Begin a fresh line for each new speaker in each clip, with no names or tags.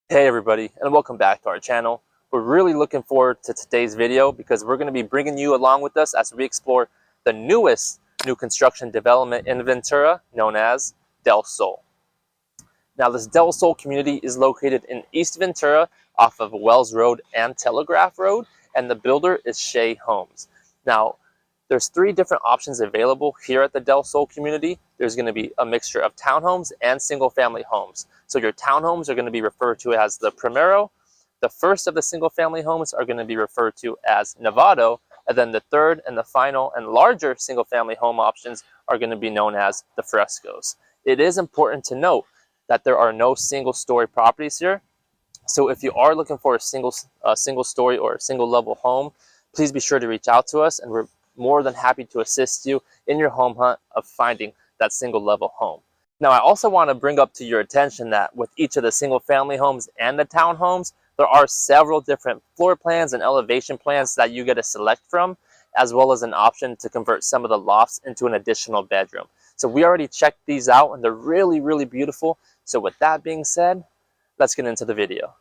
Hey everybody, and welcome back to our channel. We're really looking forward to today's video because we're going to be bringing you along with us as we explore the newest new construction development in Ventura known as Del Sol. Now this Del Sol community is located in East Ventura off of Wells Road and Telegraph Road, and the builder is Shea Homes. Now there's three different options available here at the Del Sol community. There's going to be a mixture of townhomes and single family homes. So your townhomes are going to be referred to as the Primero. The first of the single family homes are going to be referred to as Novato. And then the third and the final and larger single family home options are going to be known as the Frescos. It is important to note that there are no single story properties here. So if you are looking for a single story or a single level home, please be sure to reach out to us, and we're more than happy to assist you in your home hunt of finding that single level home. Now, I also want to bring up to your attention that with each of the single family homes and the townhomes, there are several different floor plans and elevation plans that you get to select from, as well as an option to convert some of the lofts into an additional bedroom. So we already checked these out and they're really, really beautiful. So with that being said, let's get into the video.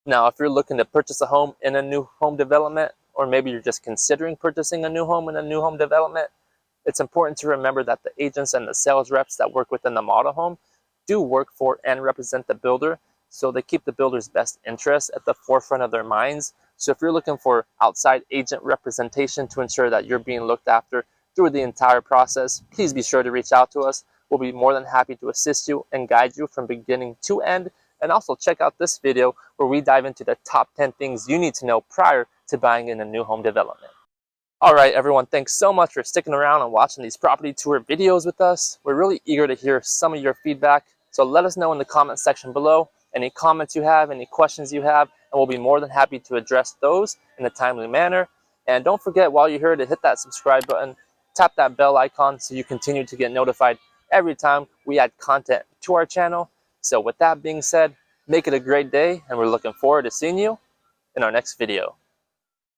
Now, if you're looking to purchase a home in a new home development, or maybe you're just considering purchasing a new home in a new home development, it's important to remember that the agents and the sales reps that work within the model home do work for and represent the builder, so they keep the builder's best interests at the forefront of their minds. So if you're looking for outside agent representation to ensure that you're being looked after through the entire process, please be sure to reach out to us. We'll be more than happy to assist you and guide you from beginning to end. And also check out this video where we dive into the top 10 things you need to know prior to buying in a new home development. All right, everyone, thanks so much for sticking around and watching these property tour videos with us. We're really eager to hear some of your feedback, so let us know in the comment section below any comments you have, any questions you have, and we'll be more than happy to address those in a timely manner. And don't forget, while you're here, to hit that subscribe button, tap that bell icon so you continue to get notified every time we add content to our channel. So with that being said, make it a great day, and we're looking forward to seeing you in our next video.